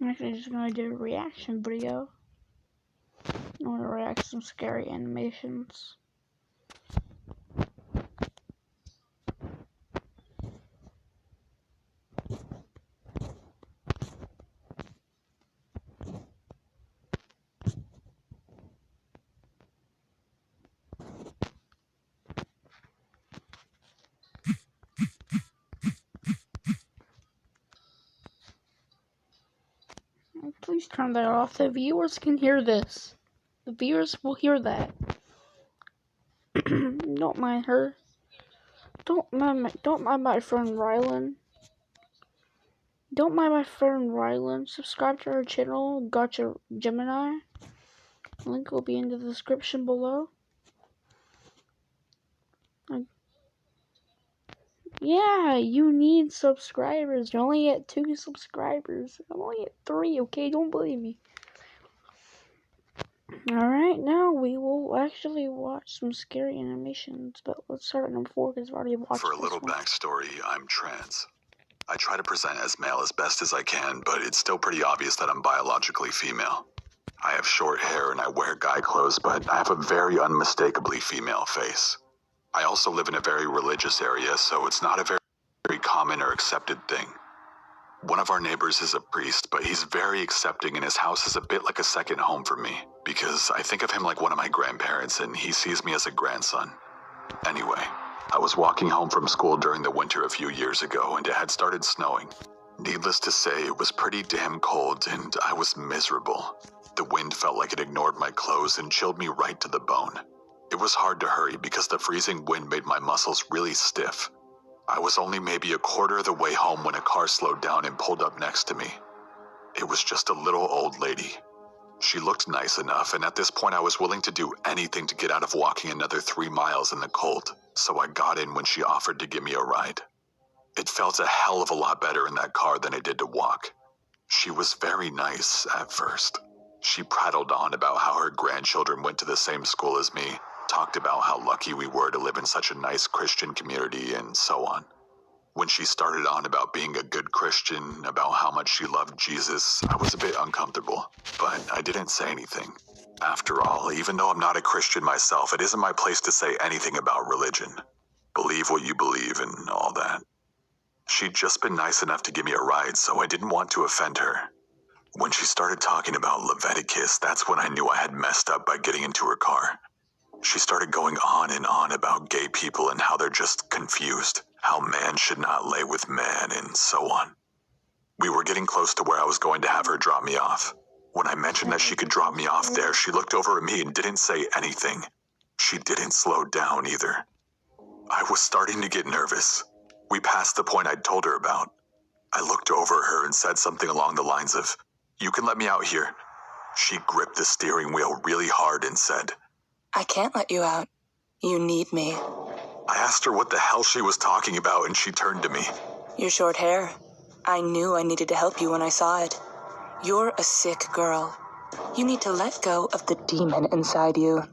I'm actually just gonna do a reaction video. I want to react to some scary animations. Please turn that off. The viewers can hear this. The viewers will hear that. Don't mind her. Don't mind my friend Rylan. Don't mind my friend Rylan. Subscribe to her channel, Gacha Gemini. Link will be in the description below. Yeah, you need subscribers. You're only at 2 subscribers. I'm only at 3, okay? Don't believe me. Alright, now we will actually watch some scary animations, but let's start at number 4 because I've already watched For a little one. backstory, I'm trans. I try to present as male as best as I can, but it's still pretty obvious that I'm biologically female. I have short hair and I wear guy clothes, but I have a very unmistakably female face. I also live in a very religious area, so it's not a very common or accepted thing. One of our neighbors is a priest, but he's very accepting and his house is a bit like a second home for me, because I think of him like one of my grandparents and he sees me as a grandson. Anyway, I was walking home from school during the winter a few years ago and it had started snowing. Needless to say, it was pretty damn cold and I was miserable. The wind felt like it ignored my clothes and chilled me right to the bone. It was hard to hurry because the freezing wind made my muscles really stiff. I was only maybe a quarter of the way home when a car slowed down and pulled up next to me. It was just a little old lady. She looked nice enough, and at this point I was willing to do anything to get out of walking another 3 miles in the cold, so I got in when she offered to give me a ride. It felt a hell of a lot better in that car than it did to walk. She was very nice at first. She prattled on about how her grandchildren went to the same school as me, talked about how lucky we were to live in such a nice Christian community, and so on. When she started on about being a good Christian, about how much she loved Jesus, I was a bit uncomfortable, but I didn't say anything. After all, even though I'm not a Christian myself, it isn't my place to say anything about religion. Believe what you believe and all that. She'd just been nice enough to give me a ride, so I didn't want to offend her. When she started talking about Leviticus, that's when I knew I had messed up by getting into her car. She started going on and on about gay people and how they're just confused, how man should not lay with man, and so on. We were getting close to where I was going to have her drop me off. When I mentioned that she could drop me off there, she looked over at me and didn't say anything. She didn't slow down either. I was starting to get nervous. We passed the point I'd told her about. I looked over at her and said something along the lines of, "You can let me out here." She gripped the steering wheel really hard and said, "I can't let you out. You need me." I asked her what the hell she was talking about and she turned to me. "Your short hair. I knew I needed to help you when I saw it. You're a sick girl. You need to let go of the demon inside you."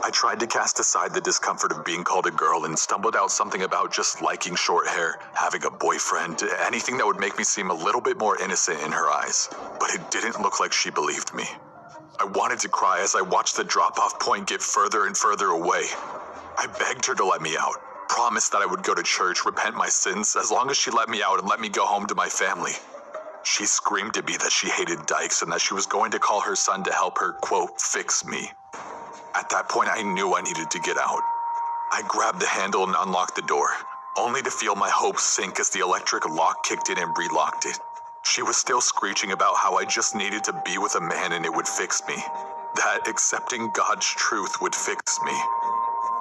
I tried to cast aside the discomfort of being called a girl and stumbled out something about just liking short hair, having a boyfriend, anything that would make me seem a little bit more innocent in her eyes. But it didn't look like she believed me. I wanted to cry as I watched the drop-off point get further and further away. I begged her to let me out, promised that I would go to church, repent my sins, as long as she let me out and let me go home to my family. She screamed at me that she hated dykes and that she was going to call her son to help her, quote, fix me. At that point, I knew I needed to get out. I grabbed the handle and unlocked the door, only to feel my hopes sink as the electric lock kicked in and relocked it. She was still screeching about how I just needed to be with a man and it would fix me. That accepting God's truth would fix me.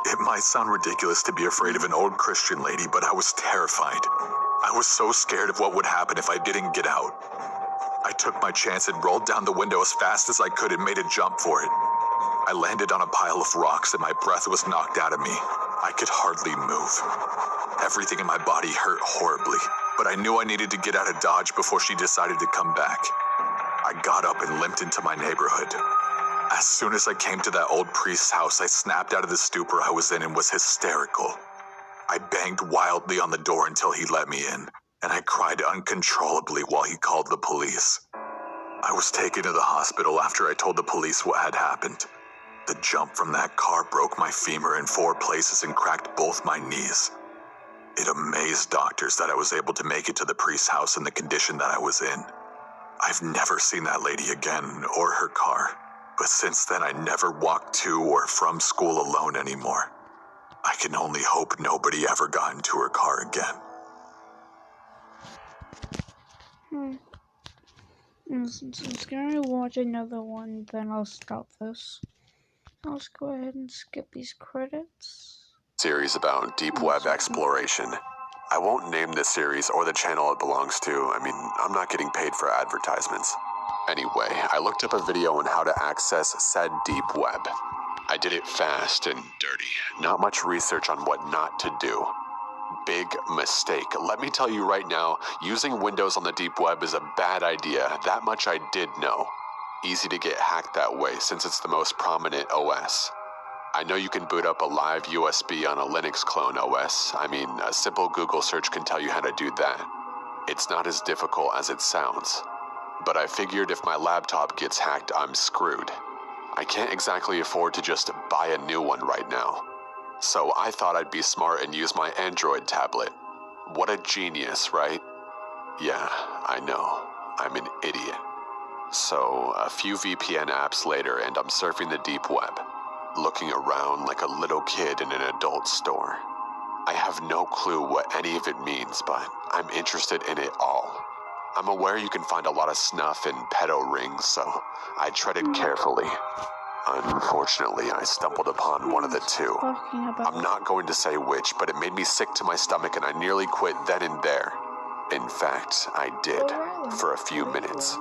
It might sound ridiculous to be afraid of an old Christian lady, but I was terrified. I was so scared of what would happen if I didn't get out. I took my chance and rolled down the window as fast as I could and made a jump for it. I landed on a pile of rocks and my breath was knocked out of me. I could hardly move. Everything in my body hurt horribly, but I knew I needed to get out of Dodge before she decided to come back. I got up and limped into my neighborhood. As soon as I came to that old priest's house, I snapped out of the stupor I was in and was hysterical. I banged wildly on the door until he let me in, and I cried uncontrollably while he called the police. I was taken to the hospital after I told the police what had happened. The jump from that car broke my femur in 4 places and cracked both my knees. It amazed doctors that I was able to make it to the priest's house in the condition that I was in. I've never seen that lady again or her car, but since then I never walked to or from school alone anymore. I can only hope nobody ever got into her car again. Since I'm gonna watch another one, then I'll stop this. Let's go ahead and skip these credits. Series about deep web exploration. I won't name this series or the channel it belongs to. I mean, I'm not getting paid for advertisements. Anyway, I looked up a video on how to access said deep web. I did it fast and dirty. Not much research on what not to do. Big mistake. Let me tell you right now, using Windows on the deep web is a bad idea. That much I did know. Easy to get hacked that way since it's the most prominent OS. I know you can boot up a live USB on a Linux clone OS. I mean, a simple Google search can tell you how to do that. It's not as difficult as it sounds. But I figured if my laptop gets hacked, I'm screwed. I can't exactly afford to just buy a new one right now. So I thought I'd be smart and use my Android tablet. What a genius, right? Yeah, I know. I'm an idiot. So a few VPN apps later and I'm surfing the deep web, looking around like a little kid in an adult store. I have no clue what any of it means, but I'm interested in it all. I'm aware you can find a lot of snuff in pedo rings, so I treaded carefully. Unfortunately, I stumbled upon one of the two. I'm not going to say which, but it made me sick to my stomach and I nearly quit then and there. In fact, I did, for a few minutes.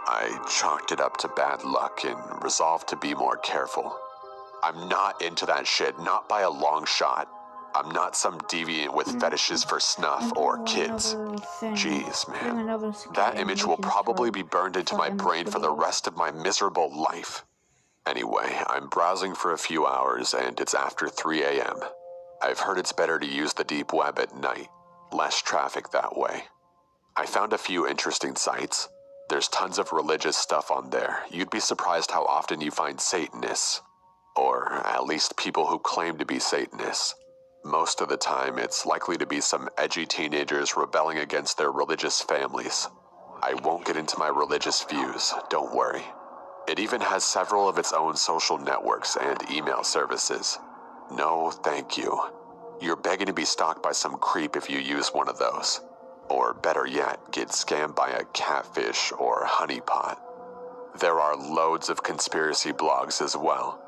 I chalked it up to bad luck and resolved to be more careful. I'm not into that shit, not by a long shot. I'm not some deviant with fetishes for snuff or kids. Jeez, man. That image will probably be burned into my brain for the rest of my miserable life. Anyway, I'm browsing for a few hours and it's after 3 a.m. I've heard it's better to use the deep web at night. Less traffic that way. I found a few interesting sites. There's tons of religious stuff on there. You'd be surprised how often you find Satanists. Or at least people who claim to be Satanists. Most of the time, it's likely to be some edgy teenagers rebelling against their religious families. I won't get into my religious views, don't worry. It even has several of its own social networks and email services. No, thank you. You're begging to be stalked by some creep if you use one of those. Or better yet, get scammed by a catfish or honeypot. There are loads of conspiracy blogs as well.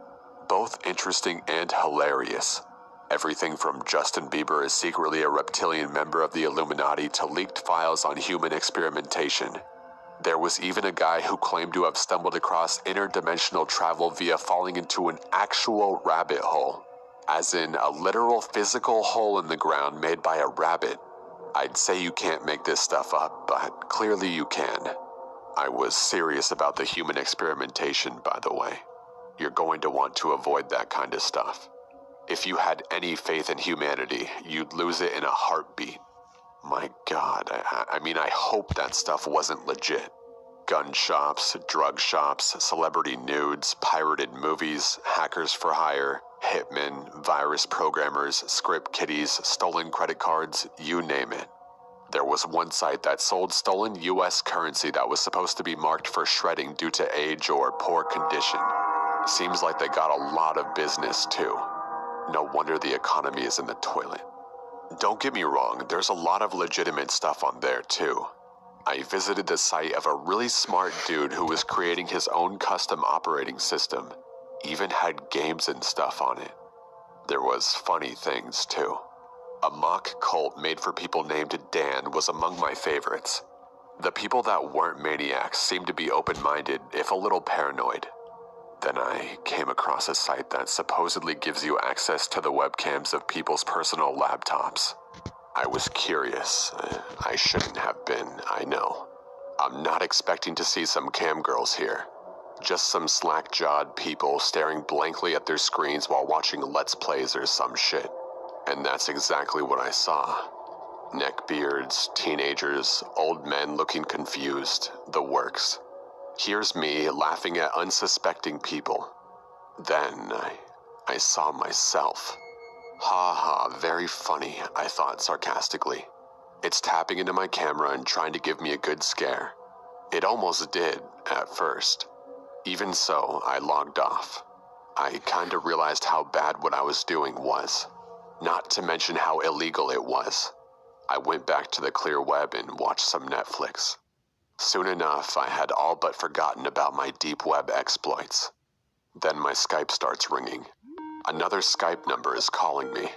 Both interesting and hilarious. Everything from Justin Bieber is secretly a reptilian member of the Illuminati to leaked files on human experimentation. There was even a guy who claimed to have stumbled across interdimensional travel via falling into an actual rabbit hole. As in a literal physical hole in the ground made by a rabbit. I'd say you can't make this stuff up, but clearly you can. I was serious about the human experimentation, by the way. You're going to want to avoid that kind of stuff. If you had any faith in humanity, you'd lose it in a heartbeat. My God, I mean, I hope that stuff wasn't legit. Gun shops, drug shops, celebrity nudes, pirated movies, hackers for hire, hitmen, virus programmers, script kiddies, stolen credit cards, you name it. There was one site that sold stolen US currency that was supposed to be marked for shredding due to age or poor condition. Seems like they got a lot of business too. No wonder the economy is in the toilet. Don't get me wrong, there's a lot of legitimate stuff on there too. I visited the site of a really smart dude who was creating his own custom operating system. Even had games and stuff on it. There was funny things too. A mock cult made for people named Dan was among my favorites. The people that weren't maniacs seemed to be open-minded, if a little paranoid. Then I came across a site that supposedly gives you access to the webcams of people's personal laptops. I was curious. I shouldn't have been, I know. I'm not expecting to see some cam girls here. Just some slack-jawed people staring blankly at their screens while watching Let's Plays or some shit. And that's exactly what I saw. Neckbeards, teenagers, old men looking confused, the works. Here's me laughing at unsuspecting people. Then I saw myself. Ha ha, very funny, I thought sarcastically. It's tapping into my camera and trying to give me a good scare. It almost did, at first. Even so, I logged off. I kinda realized how bad what I was doing was. Not to mention how illegal it was. I went back to the clear web and watched some Netflix. Soon enough, I had all but forgotten about my deep web exploits. Then my Skype starts ringing. Another Skype number is calling me.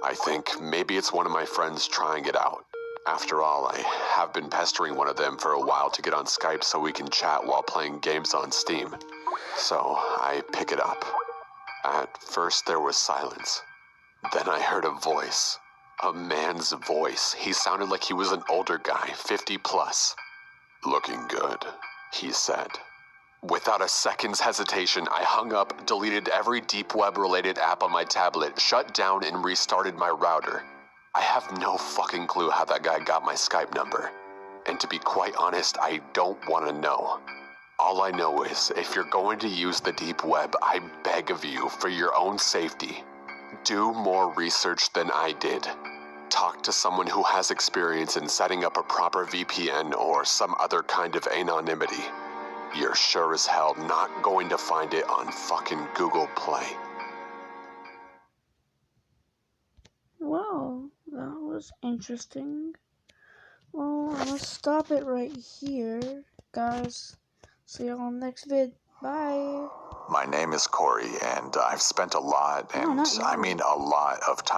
I think maybe it's one of my friends trying it out. After all, I have been pestering one of them for a while to get on Skype so we can chat while playing games on Steam. So I pick it up. At first there was silence. Then I heard a voice. A man's voice. He sounded like he was an older guy, 50 plus. "Looking good," he said. Without a second's hesitation, I hung up, deleted every deep web-related app on my tablet, shut down and restarted my router. I have no fucking clue how that guy got my Skype number. And to be quite honest, I don't want to know. All I know is, if you're going to use the deep web, I beg of you, for your own safety, do more research than I did. Talk to someone who has experience in setting up a proper VPN or some other kind of anonymity. You're sure as hell not going to find it on fucking Google Play. Well, that was interesting. Well, I'm gonna stop it right here, guys. See y'all on the next vid. Bye. My name is Corey, and I've spent a lot, No, not I you. mean a lot of time